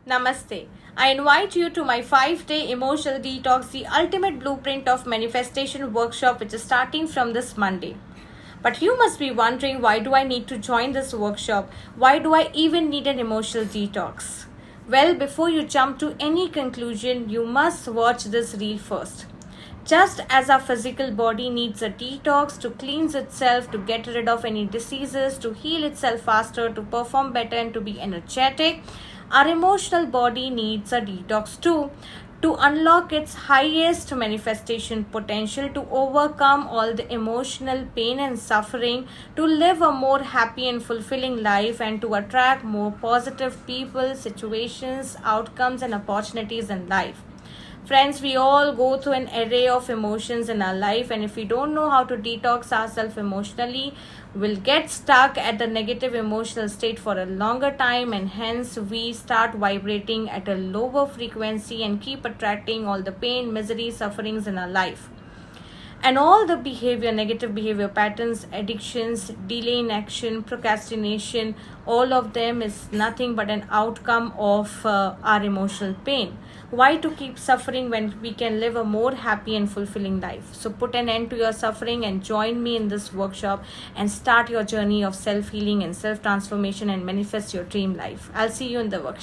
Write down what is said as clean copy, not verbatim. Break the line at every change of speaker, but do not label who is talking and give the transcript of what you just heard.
Namaste. I invite you to my 5-day Emotional Detox, the ultimate blueprint of manifestation workshop, which is starting from this Monday. But you must be wondering, why do I need to join this workshop? Why do I even need an emotional detox? Well, before you jump to any conclusion, you must watch this reel first. Just as our physical body needs a detox to cleanse itself, to get rid of any diseases, to heal itself faster, to perform better, and to be energetic, our emotional body needs a detox too, to unlock its highest manifestation potential, to overcome all the emotional pain and suffering, to live a more happy and fulfilling life, and to attract more positive people, situations, outcomes, and opportunities in life. Friends, we all go through an array of emotions in our life, and if we don't know how to detox ourselves emotionally, we'll get stuck at the negative emotional state for a longer time, and hence we start vibrating at a lower frequency and keep attracting all the pain, misery, sufferings in our life. And all the negative behavior patterns, addictions, delay in action, procrastination, all of them is nothing but an outcome of our emotional pain. Why to keep suffering when we can live a more happy and fulfilling life? So put an end to your suffering and join me in this workshop and start your journey of self-healing and self-transformation and manifest your dream life. I'll see you in the workshop.